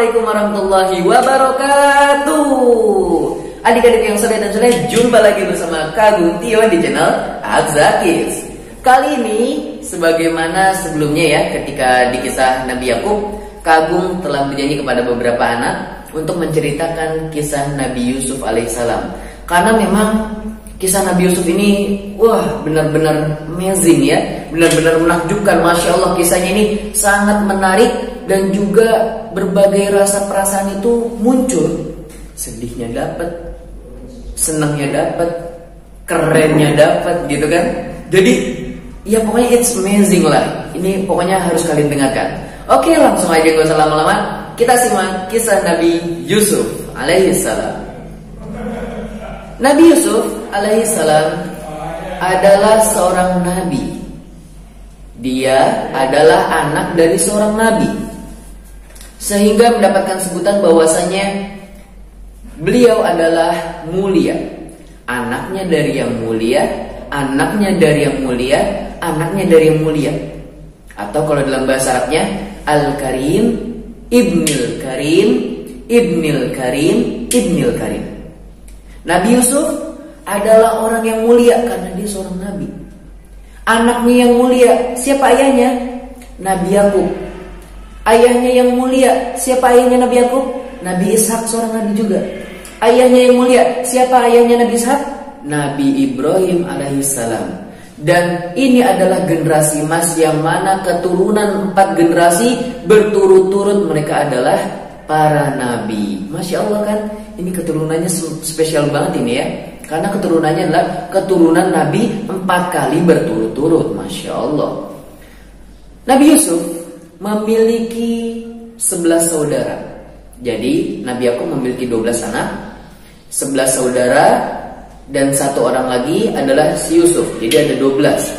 Assalamualaikum warahmatullahi wabarakatuh. Adik-adik yang soleh dan soleh, jumpa lagi bersama Kagum Tio di channel Azakis. Kali ini, sebagaimana sebelumnya ya, ketika di kisah Nabi Yakub, Kagum telah berjanji kepada beberapa anak untuk menceritakan kisah Nabi Yusuf alaihissalam. Karena memang kisah Nabi Yusuf ini, wah, benar-benar amazing ya, benar-benar menakjubkan. Masya Allah, kisahnya ini sangat menarik dan juga berbagai rasa perasaan itu muncul. Sedihnya dapat, senangnya dapat, kerennya dapat, gitu kan? Jadi, ya pokoknya it's amazing lah. Ini pokoknya harus kalian dengarkan. Oke, langsung aja gak usah lama-lama. Kita simak kisah Nabi Yusuf alaihissalam. Nabi Yusuf alaihissalam adalah seorang nabi. Dia adalah anak dari seorang nabi, sehingga mendapatkan sebutan bahwasanya beliau adalah mulia. Anaknya dari yang mulia, anaknya dari yang mulia, anaknya dari yang mulia. Atau kalau dalam bahasa Arabnya Al-Karim, Ibnil Karim, Ibnil Karim, Ibnil Karim. Nabi Yusuf adalah orang yang mulia karena dia seorang nabi. Anaknya yang mulia, siapa ayahnya? Nabi Yakub. Ayahnya yang mulia, siapa ayahnya Nabi Yakub? Nabi Ishak, seorang nabi juga. Ayahnya yang mulia, siapa ayahnya Nabi Ishak? Nabi Ibrahim alaihissalam. Dan ini adalah generasi emas yang mana keturunan 4 generasi berturut-turut mereka adalah para nabi. Masya Allah kan, ini keturunannya spesial banget ini ya. Karena keturunannya adalah keturunan nabi 4 kali berturut-turut. Masya Allah. Nabi Yusuf memiliki 11 saudara. Jadi Nabi Yakub memiliki 12 anak, 11 saudara, dan 1 orang lagi adalah si Yusuf. Jadi ada 12.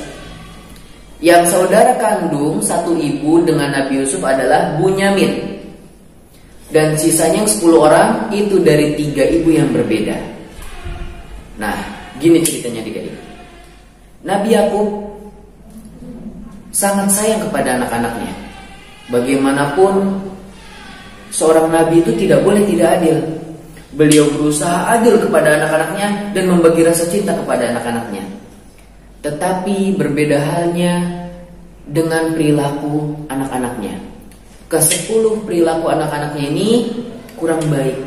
Yang saudara kandung satu ibu dengan Nabi Yusuf adalah Bunyamin. Dan sisanya yang 10 orang itu dari 3 ibu yang berbeda. Nah, gini ceritanya adik-adik. Nabi Yakub sangat sayang kepada anak-anaknya. Bagaimanapun seorang nabi itu tidak boleh tidak adil. Beliau berusaha adil kepada anak-anaknya dan membagi rasa cinta kepada anak-anaknya. Tetapi berbeda halnya dengan perilaku anak-anaknya. Ke-10 perilaku anak-anaknya ini kurang baik,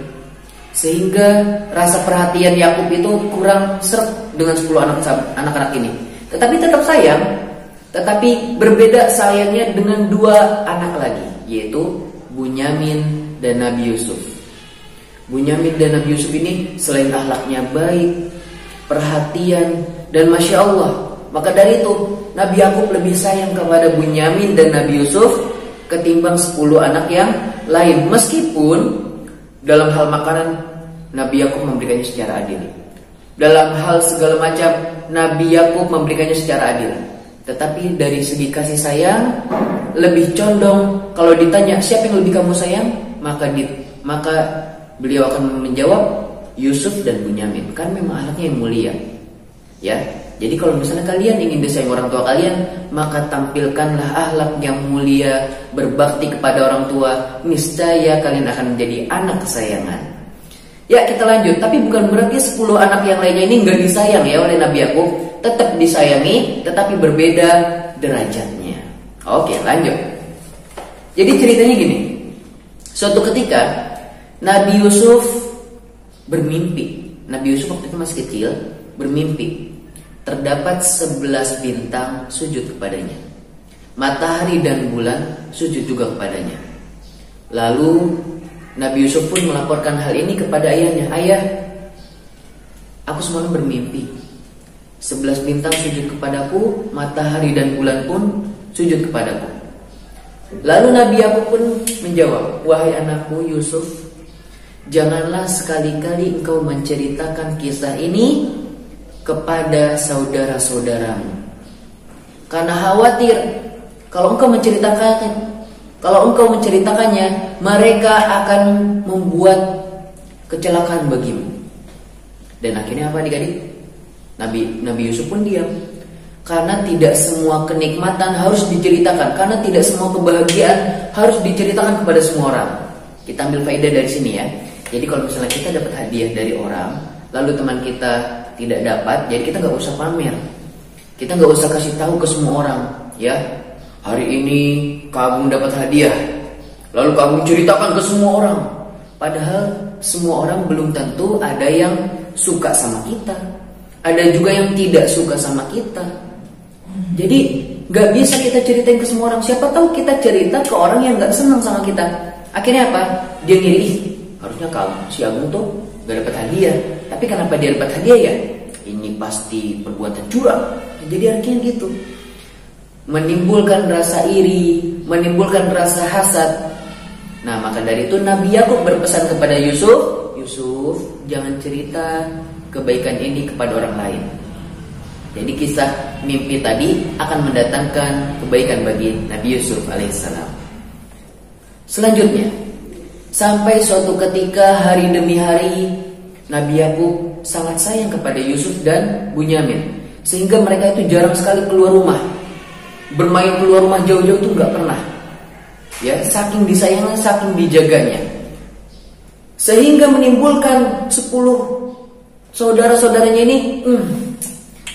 sehingga rasa perhatian Yakub itu kurang seret dengan 10 anak-anak ini. Tetapi tetap sayang. Tetapi berbeda sayangnya dengan 2 anak lagi, yaitu Bunyamin dan Nabi Yusuf. Bunyamin dan Nabi Yusuf ini selain akhlaknya baik, perhatian, dan Masya Allah, maka dari itu Nabi Yakub lebih sayang kepada Bunyamin dan Nabi Yusuf ketimbang 10 anak yang lain. Meskipun dalam hal makanan Nabi Yakub memberikannya secara adil, dalam hal segala macam Nabi Yakub memberikannya secara adil. Tetapi dari segi kasih sayang lebih condong, kalau ditanya siapa yang lebih kamu sayang, maka beliau akan menjawab Yusuf dan Bunyamin. Kan memang anaknya yang mulia. Ya. Jadi kalau misalnya kalian ingin disayang orang tua kalian, maka tampilkanlah akhlak yang mulia, berbakti kepada orang tua. Niscaya kalian akan menjadi anak kesayangan. Ya, kita lanjut. Tapi bukan berarti 10 anak yang lainnya ini nggak disayang ya oleh Nabi Yakub. Tetap disayangi, tetapi berbeda derajatnya. Oke, lanjut. Jadi ceritanya gini. Suatu ketika Nabi Yusuf bermimpi. Nabi Yusuf waktu itu masih kecil, bermimpi. Terdapat 11 bintang sujud kepadanya. Matahari dan bulan sujud juga kepadanya. Lalu Nabi Yusuf pun melaporkan hal ini kepada ayahnya. Ayah, aku semalam bermimpi. 11 bintang sujud kepadaku, matahari dan bulan pun sujud kepadaku. Lalu Nabi Yakub pun menjawab, wahai anakku Yusuf, janganlah sekali-kali engkau menceritakan kisah ini kepada saudara-saudaramu, karena khawatir kalau engkau menceritakannya, mereka akan membuat kecelakaan bagimu. Dan akhirnya apa adik-adik? Nabi Yusuf pun diam. Karena tidak semua kenikmatan harus diceritakan, karena tidak semua kebahagiaan harus diceritakan kepada semua orang. Kita ambil faedah dari sini ya. Jadi kalau misalnya kita dapat hadiah dari orang, lalu teman kita tidak dapat, jadi kita nggak usah pamer. Kita nggak usah kasih tahu ke semua orang, ya. Hari ini Kak Agung dapat hadiah, lalu Kak Agung ceritakan ke semua orang. Padahal semua orang belum tentu ada yang suka sama kita, ada juga yang tidak suka sama kita. Jadi nggak bisa kita ceritain ke semua orang. Siapa tahu kita cerita ke orang yang nggak senang sama kita. Akhirnya apa? Dia ngiri, harusnya kalau si Agung tuh gak dapat hadiah. Tapi kenapa dia dapat hadiah ya? Ini pasti perbuatan curang. Jadi artinya gitu, menimbulkan rasa iri, menimbulkan rasa hasad. Nah maka dari itu Nabi Yakub berpesan kepada Yusuf, Yusuf jangan cerita kebaikan ini kepada orang lain. Jadi kisah mimpi tadi akan mendatangkan kebaikan bagi Nabi Yusuf alaihissalam. Selanjutnya, sampai suatu ketika hari demi hari Nabi Yakub sangat sayang kepada Yusuf dan Bunyamin, sehingga mereka itu jarang sekali keluar rumah. Bermain keluar rumah jauh-jauh itu nggak pernah. Ya, saking disayangnya, saking dijaganya. Sehingga menimbulkan 10 saudara-saudaranya ini,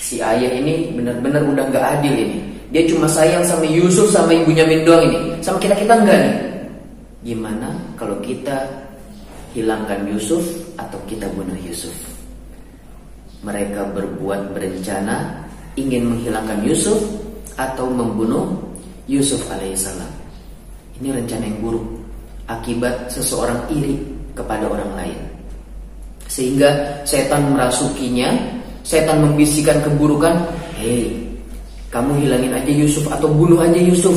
si ayah ini benar-benar udah nggak adil ini. Dia cuma sayang sama Yusuf sama Ibu Bunyamin doang ini. Sama kita-kita enggak nih. Gimana kalau kita hilangkan Yusuf atau kita bunuh Yusuf? Mereka berencana ingin menghilangkan Yusuf atau membunuh Yusuf alaihissalam. Ini rencana yang buruk akibat seseorang iri kepada orang lain, sehingga setan merasukinya. Setan membisikkan keburukan, hei, kamu hilangin aja Yusuf atau bunuh aja Yusuf.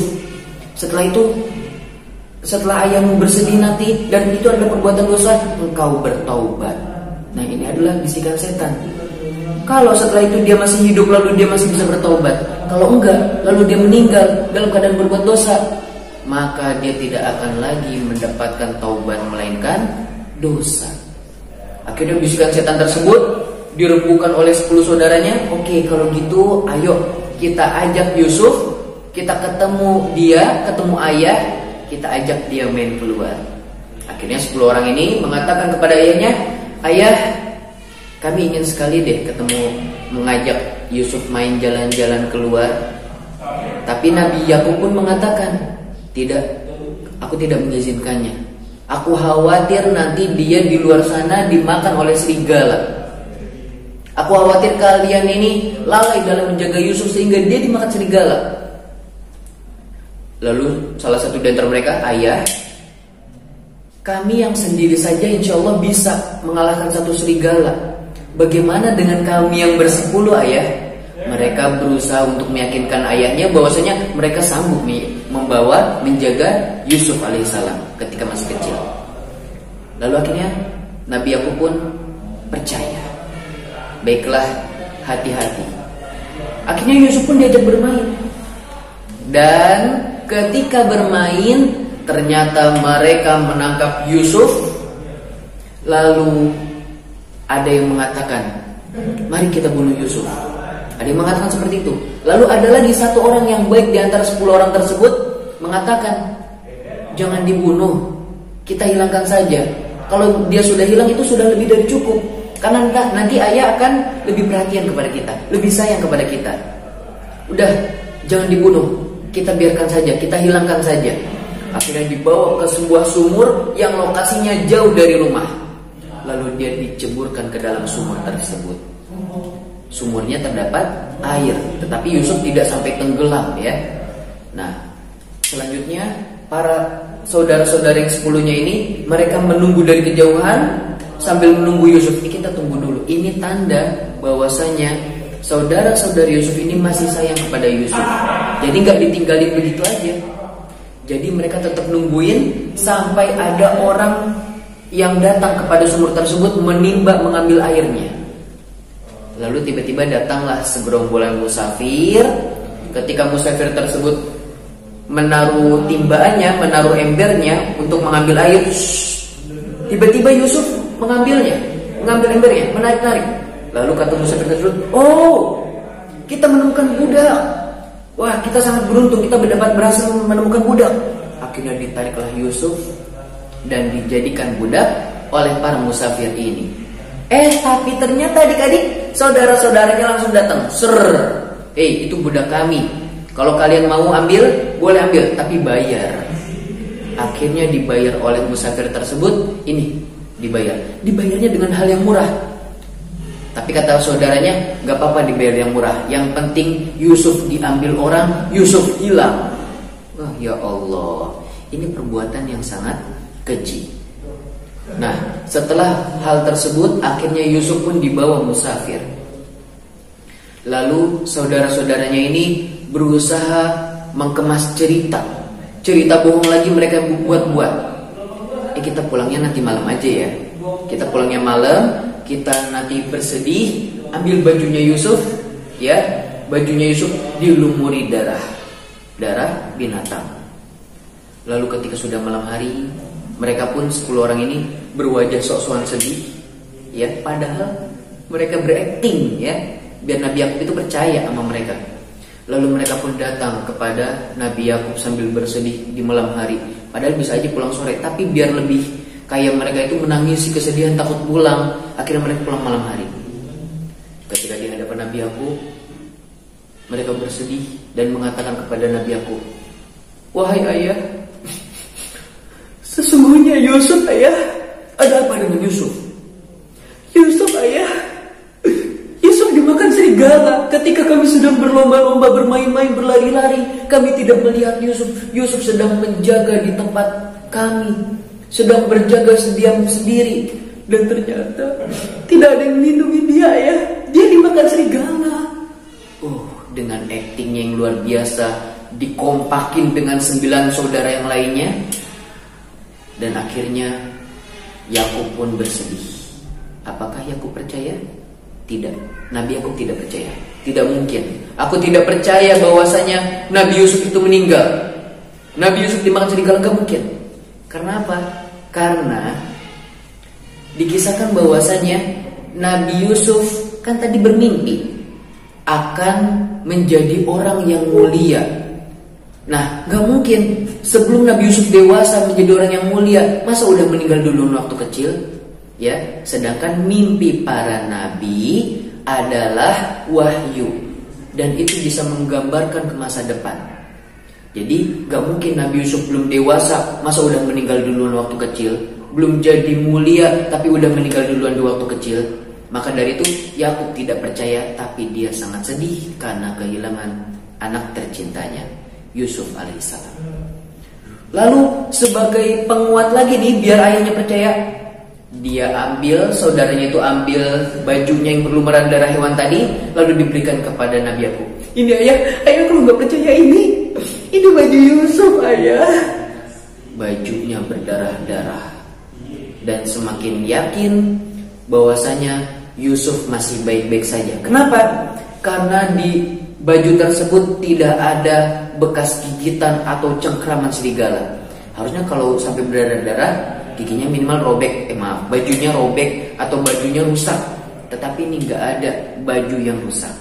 Setelah ayahmu bersedih nanti dan itu adalah perbuatan dosa, engkau bertaubat. Nah ini adalah bisikan setan. Kalau setelah itu dia masih hidup lalu dia masih bisa bertaubat, kalau enggak lalu dia meninggal dalam keadaan berbuat dosa, maka dia tidak akan lagi mendapatkan taubat melainkan dosa. Akhirnya bisikan setan tersebut dirembukan oleh 10 saudaranya. Oke, kalau gitu ayo kita ajak Yusuf, kita ketemu ayah, kita ajak dia main keluar. Akhirnya 10 orang ini mengatakan kepada ayahnya, ayah, kami ingin sekali deh mengajak Yusuf main jalan-jalan keluar. Tapi Nabi Yakub pun mengatakan, tidak, aku tidak mengizinkannya. Aku khawatir nanti dia di luar sana dimakan oleh serigala. Aku khawatir kalian ini lalai dalam menjaga Yusuf sehingga dia dimakan serigala. Lalu salah satu di antara mereka, ayah, kami yang sendiri saja insya Allah bisa mengalahkan satu serigala. Bagaimana dengan kami yang bersepuluh, ayah? Mereka berusaha untuk meyakinkan ayahnya bahwasanya mereka sanggup menjaga Yusuf alaihissalam ketika masih kecil. Lalu akhirnya Nabi Yakub pun percaya. Baiklah, hati-hati. Akhirnya Yusuf pun diajak bermain. Dan ketika bermain, ternyata mereka menangkap Yusuf. Lalu ada yang mengatakan, mari kita bunuh Yusuf. Ada yang mengatakan seperti itu. Lalu ada lagi satu orang yang baik di antara 10 orang tersebut mengatakan, jangan dibunuh, kita hilangkan saja. Kalau dia sudah hilang itu sudah lebih dari cukup. Karena nanti ayah akan lebih perhatian kepada kita, lebih sayang kepada kita. Udah, jangan dibunuh, kita biarkan saja, kita hilangkan saja. Akhirnya dibawa ke sebuah sumur yang lokasinya jauh dari rumah. Lalu dia diceburkan ke dalam sumur tersebut. Sumurnya terdapat air, tetapi Yusuf tidak sampai tenggelam ya. Nah, selanjutnya para saudara-saudara yang 10-nya ini, mereka menunggu dari kejauhan sambil menunggu Yusuf. Kita tunggu dulu. Ini tanda bahwasanya saudara-saudara Yusuf ini masih sayang kepada Yusuf. Jadi nggak ditinggalin begitu aja. Jadi mereka tetap nungguin sampai ada orang yang datang kepada sumur tersebut mengambil airnya. Lalu tiba-tiba datanglah segerombolan musafir. Ketika musafir tersebut menaruh timbaannya, menaruh embernya untuk mengambil air, tiba-tiba Yusuf mengambil embernya, menarik-narik. Lalu kata musafir tersebut, oh, kita menemukan budak. Wah, kita sangat beruntung, kita berhasil menemukan budak. Akhirnya ditariklah Yusuf dan dijadikan budak oleh para musafir ini. Tapi ternyata adik-adik, saudara-saudaranya langsung datang. Itu budak kami. Kalau kalian mau ambil, boleh ambil, tapi bayar. Akhirnya dibayar oleh musafir tersebut. Ini dibayar. Dibayarnya dengan hal yang murah. Tapi kata saudaranya, gak apa-apa dibayar yang murah. Yang penting Yusuf diambil orang, Yusuf hilang. Wah, ya Allah, ini perbuatan yang sangat keji. Nah, setelah hal tersebut, akhirnya Yusuf pun dibawa musafir. Lalu saudara-saudaranya ini berusaha mengemas cerita bohong lagi mereka buat-buat. Kita pulangnya nanti malam aja ya. Kita pulangnya malam, kita nanti bersedih, ambil bajunya Yusuf, ya, bajunya Yusuf dilumuri darah binatang. Lalu ketika sudah malam hari, mereka pun 10 orang ini berwajah sok-sokan sedih, ya, padahal mereka berakting, ya, biar Nabi Yakub itu percaya sama mereka. Lalu mereka pun datang kepada Nabi Yakub sambil bersedih di malam hari. Padahal bisa aja pulang sore, tapi biar lebih kayak mereka itu menangisi kesedihan takut pulang, akhirnya mereka pulang malam hari. Ketika di hadapan Nabi Yakub, mereka bersedih dan mengatakan kepada Nabi Yakub, "Wahai ayah, sesungguhnya Yusuf ayah." "Ada apa dengan Yusuf?" "Yusuf ayah, Yusuf dimakan serigala. Ketika kami sedang berlomba-lomba, bermain-main, berlari-lari, kami tidak melihat Yusuf. Yusuf sedang menjaga di tempat kami, sedang berjaga diam sendiri, dan ternyata tidak ada yang melindungi dia ya. Dia dimakan serigala." Dengan aktingnya yang luar biasa, dikompakin dengan 9 saudara yang lainnya, dan akhirnya Yakub pun bersedih. Apakah Yakub percaya? Tidak. Nabi Yakub tidak percaya. Tidak mungkin. Aku tidak percaya bahwasanya Nabi Yusuf itu meninggal. Nabi Yusuf dimakan serigala, gak mungkin. Karena apa? Karena dikisahkan bahwasanya Nabi Yusuf kan tadi bermimpi akan menjadi orang yang mulia. Nah, gak mungkin sebelum Nabi Yusuf dewasa menjadi orang yang mulia, masa udah meninggal dulu waktu kecil? Ya, sedangkan mimpi para nabi adalah wahyu, dan itu bisa menggambarkan ke masa depan. Jadi gak mungkin Nabi Yusuf belum dewasa, masa udah meninggal duluan waktu kecil. Belum jadi mulia tapi udah meninggal duluan di waktu kecil. Maka dari itu Yakub tidak percaya, tapi dia sangat sedih karena kehilangan anak tercintanya, Yusuf alaihissalam. Lalu sebagai penguat lagi nih, biar ayahnya percaya, dia ambil, saudaranya itu ambil bajunya yang berlumuran darah hewan tadi, lalu diberikan kepada Nabi Yakub. "Ini ayah kalau nggak percaya ini baju Yusuf ayah." Bajunya berdarah-darah, dan semakin yakin bahwasanya Yusuf masih baik-baik saja. Kenapa? Karena di baju tersebut tidak ada bekas gigitan atau cengkraman serigala. Harusnya kalau sampai berdarah-darah, giginya minimal robek, bajunya robek atau bajunya rusak. Tetapi ini nggak ada baju yang rusak,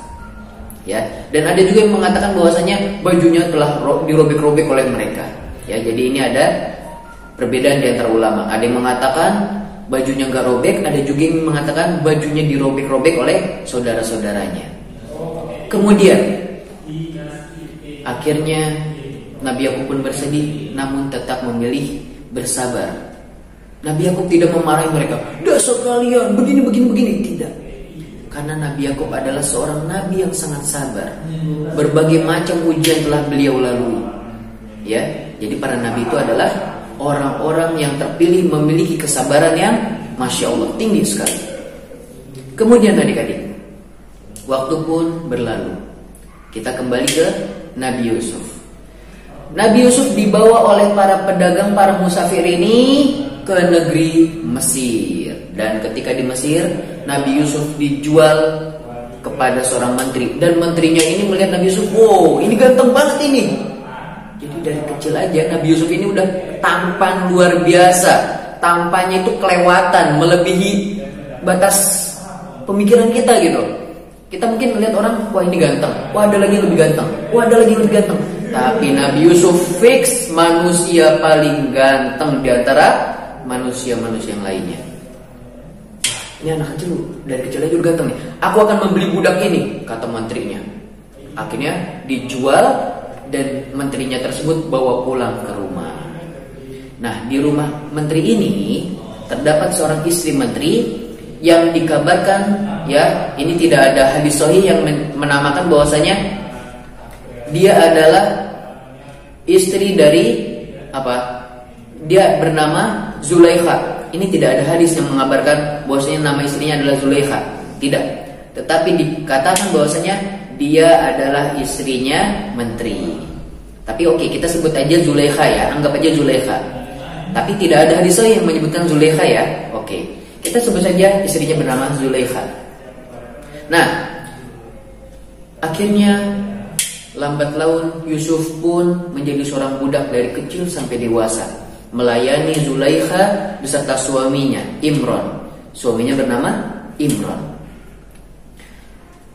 ya. Dan ada juga yang mengatakan bahwasanya bajunya telah dirobek-robek oleh mereka, ya. Jadi ini ada perbedaan di antara ulama. Ada yang mengatakan bajunya nggak robek, ada juga yang mengatakan bajunya dirobek-robek oleh saudara-saudaranya. Kemudian akhirnya Nabi Yakub pun bersedih, namun tetap memilih bersabar. Nabi Yakub tidak memarahi mereka, "Dasar kalian begini. Tidak. Karena Nabi Yakub adalah seorang nabi yang sangat sabar. Berbagai macam ujian telah beliau lalui. Ya, jadi para nabi itu adalah orang-orang yang terpilih memiliki kesabaran yang Masya Allah tinggi sekali. Kemudian adik-adik, waktu pun berlalu. Kita kembali ke Nabi Yusuf. Nabi Yusuf dibawa oleh para pedagang, para musafir ini ke negeri Mesir. Dan ketika di Mesir, Nabi Yusuf dijual kepada seorang menteri. Dan menterinya ini melihat Nabi Yusuf, "Wow, ini ganteng banget ini." Jadi dari kecil aja Nabi Yusuf ini udah tampan luar biasa. Tampannya itu kelewatan, melebihi batas pemikiran kita gitu. Kita mungkin melihat orang, "Wah, ini ganteng. Wah, ada lagi yang lebih ganteng. Wah, ada lagi yang lebih ganteng." Tapi Nabi Yusuf fix manusia paling ganteng di antara manusia-manusia yang lainnya. Ini anak kecil dari kecil aja udah ganteng nih. Aku akan membeli budak ini, kata menterinya. Akhirnya dijual dan menterinya tersebut bawa pulang ke rumah. Nah, di rumah menteri ini terdapat seorang istri menteri yang dikabarkan, ya, ini tidak ada hadis sahih yang menamakan bahwasanya dia adalah istri dari apa? Dia bernama Zulaikha. Ini tidak ada hadis yang mengabarkan bahwasanya nama istrinya adalah Zulaikha. Tidak. Tetapi dikatakan bahwasanya dia adalah istrinya menteri. Tapi oke, kita sebut aja Zulaikha ya, anggap aja Zulaikha. Tapi tidak ada hadis yang menyebutkan Zulaikha ya. Oke, kita sebut saja istrinya bernama Zulaikha. Nah, akhirnya lambat laun Yusuf pun menjadi seorang budak dari kecil sampai dewasa, melayani Zulaikha beserta suaminya Imron. Suaminya bernama Imron.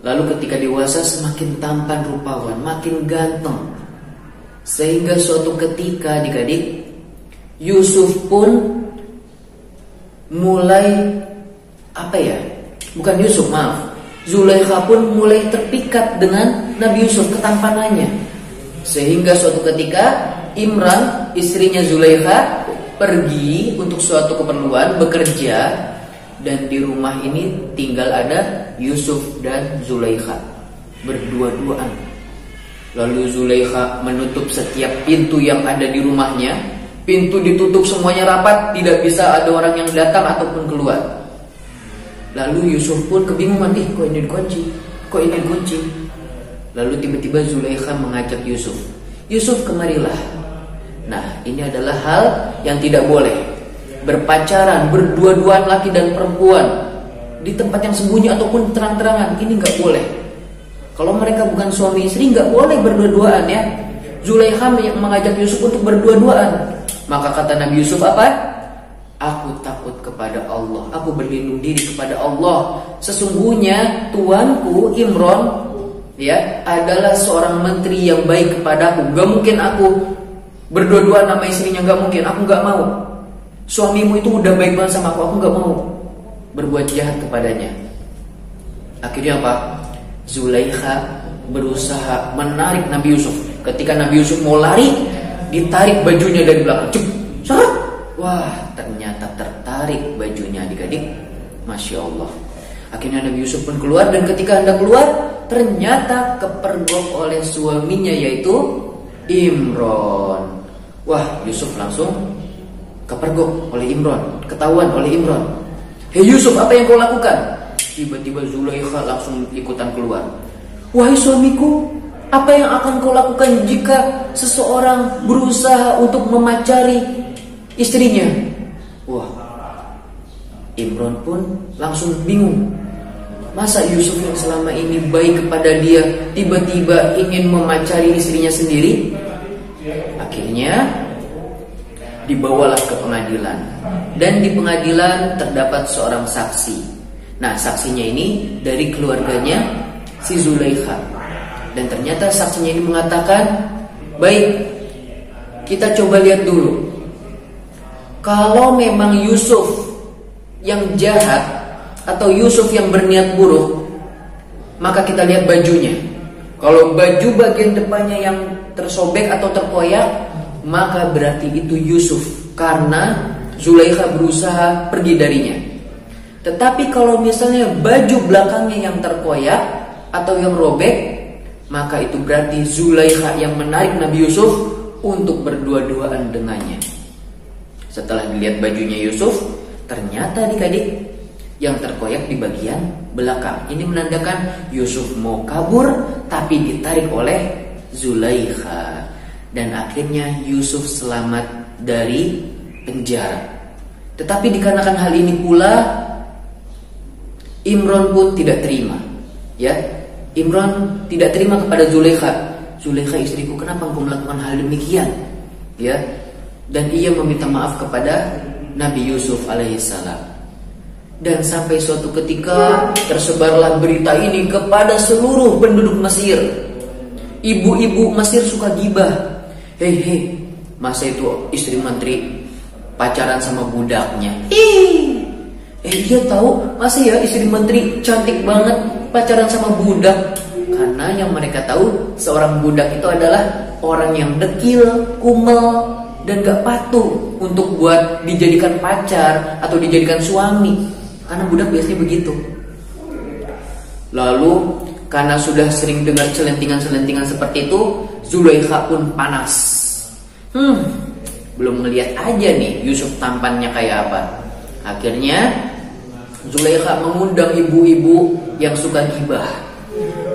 Lalu ketika dewasa semakin tampan rupawan, makin ganteng. Sehingga suatu ketika adik-adik, Yusuf pun mulai Zulaikha pun mulai terpikat dengan Nabi Yusuf, ketampanannya. Sehingga suatu ketika Imran, istrinya Zulaikha, pergi untuk suatu keperluan, bekerja, dan di rumah ini tinggal ada Yusuf dan Zulaikha berdua-duaan. Lalu Zulaikha menutup setiap pintu yang ada di rumahnya. Pintu ditutup semuanya rapat, tidak bisa ada orang yang datang ataupun keluar. Lalu Yusuf pun kebingungan, kok ini dikunci? Lalu tiba-tiba Zulaikha mengajak Yusuf, Yusuf kemarilah. Nah, ini adalah hal yang tidak boleh. Berpacaran, berdua-duaan laki dan perempuan di tempat yang sembunyi ataupun terang-terangan, ini nggak boleh. Kalau mereka bukan suami istri, nggak boleh berdua-duaan ya. Zulaikha mengajak Yusuf untuk berdua-duaan. Maka kata Nabi Yusuf apa? Aku takut kepada Allah, aku berlindung diri kepada Allah. Sesungguhnya tuanku Imron ya adalah seorang menteri yang baik kepadaku. Gak mungkin aku berdua-duaan sama istrinya, gak mungkin. Aku gak mau. Suamimu itu udah baik banget sama aku gak mau berbuat jahat kepadanya. Akhirnya apa? Zulaikha berusaha menarik Nabi Yusuf. Ketika Nabi Yusuf mau lari, ditarik bajunya dari belakang. Wah, ternyata tertarik bajunya adik-adik. Masya Allah. Akhirnya Nabi Yusuf pun keluar, dan ketika hendak keluar, ternyata kepergok oleh suaminya yaitu Imron. Wah, Yusuf langsung kepergok oleh Imron, ketahuan oleh Imron. Hei Yusuf, apa yang kau lakukan? Tiba-tiba Zulaikha langsung ikutan keluar. Wahai suamiku, apa yang akan kau lakukan jika seseorang berusaha untuk memacari istrinya? Wah, Imron pun langsung bingung. Masa Yusuf yang selama ini baik kepada dia tiba-tiba ingin memacari istrinya sendiri? Akhirnya dibawalah ke pengadilan. Dan di pengadilan terdapat seorang saksi. Nah, saksinya ini dari keluarganya si Zulaikha. Dan ternyata saksinya ini mengatakan, baik, kita coba lihat dulu. Kalau memang Yusuf yang jahat atau Yusuf yang berniat buruk, maka kita lihat bajunya. Kalau baju bagian depannya yang tersobek atau terkoyak, maka berarti itu Yusuf, karena Zulaikha berusaha pergi darinya. Tetapi kalau misalnya baju belakangnya yang terkoyak atau yang robek, maka itu berarti Zulaikha yang menarik Nabi Yusuf untuk berdua-duaan dengannya. Setelah dilihat bajunya Yusuf, ternyata adik-adik yang terkoyak di bagian belakang. Ini menandakan Yusuf mau kabur, tapi ditarik oleh Zulaikha. Dan akhirnya Yusuf selamat dari penjara. Tetapi dikarenakan hal ini pula, Imron pun tidak terima. Ya, Imron tidak terima kepada Zulaikha. Zulaikha, istriku, kenapa engkau melakukan hal demikian? Ya, dan ia meminta maaf kepada Nabi Yusuf alaihissalam. Dan sampai suatu ketika tersebarlah berita ini kepada seluruh penduduk Mesir. Ibu-ibu Mesir suka gibah. Hei, masa itu istri menteri pacaran sama budaknya. Dia tahu masa ya istri menteri cantik banget pacaran sama budak? Karena yang mereka tahu seorang budak itu adalah orang yang dekil, kumel, dan gak patuh untuk buat dijadikan pacar atau dijadikan suami. Karena budak biasanya begitu. Lalu karena sudah sering dengar celentingan-celentingan seperti itu, Zulaikha pun panas. Belum ngeliat aja nih Yusuf tampannya kayak apa. Akhirnya Zulaikha mengundang ibu-ibu yang suka gibah.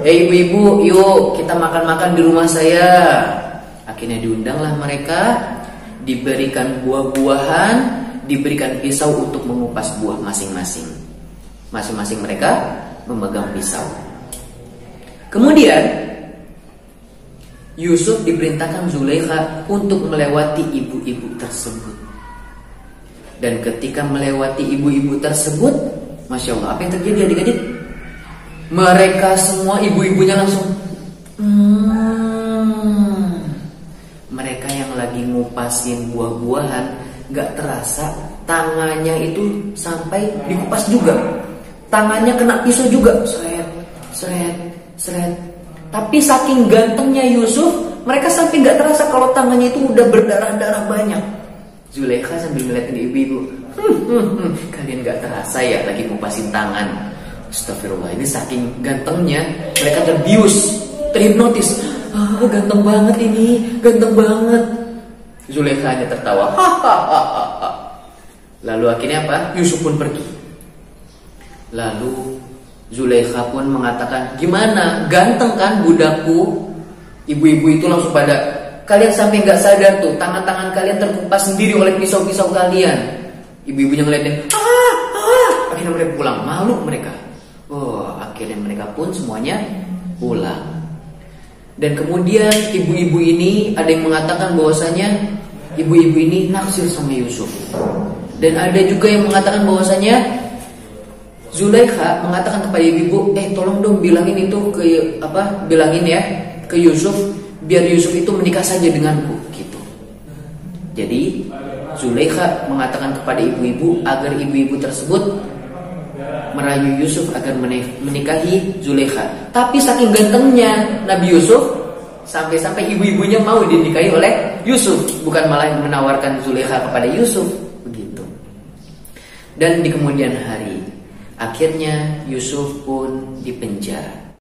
Ibu-ibu, yuk kita makan-makan di rumah saya. Akhirnya diundanglah mereka, diberikan buah-buahan, diberikan pisau untuk mengupas buah masing-masing. Masing-masing mereka memegang pisau. Kemudian Yusuf diperintahkan Zulaikha untuk melewati ibu-ibu tersebut. Dan ketika melewati ibu-ibu tersebut, Masya Allah, apa yang terjadi adik-adik? Mereka semua ibu-ibunya langsung mereka yang lagi ngupasin buah-buahan, gak terasa tangannya itu sampai dikupas juga. Tangannya kena pisau juga, seret. Tapi saking gantengnya Yusuf, mereka sampai gak terasa kalau tangannya itu udah berdarah-darah banyak. Zulaikha sambil ngeliatin ibu-ibu, kalian gak terasa ya lagi ngupasin tangan. Astagfirullah, ini saking gantengnya mereka terbius, terhipnotis. Ganteng banget ini, ganteng banget. Zulaikha hanya tertawa. Lalu akhirnya apa? Yusuf pun pergi. Lalu Zulaikha pun mengatakan, gimana? Ganteng kan budakku? Ibu-ibu itu langsung pada, kalian sampai gak sadar tuh, tangan-tangan kalian terkupas sendiri oleh pisau-pisau kalian. Ibu-ibunya ngeliatin, akhirnya mereka pulang, malu mereka. Akhirnya mereka pun semuanya pulang. Dan kemudian ibu-ibu ini ada yang mengatakan bahwasanya ibu-ibu ini naksir sama Yusuf. Dan ada juga yang mengatakan bahwasanya Zulaikha mengatakan kepada ibu-ibu, tolong dong bilangin itu bilangin ya ke Yusuf biar Yusuf itu menikah saja denganku gitu. Jadi Zulaikha mengatakan kepada ibu-ibu agar ibu-ibu tersebut merayu Yusuf agar menikahi Zulaikha. Tapi saking gantengnya Nabi Yusuf, sampai-sampai ibu-ibunya mau dinikahi oleh Yusuf, bukan malah menawarkan Zulaikha kepada Yusuf begitu. Dan di kemudian hari, akhirnya Yusuf pun dipenjara.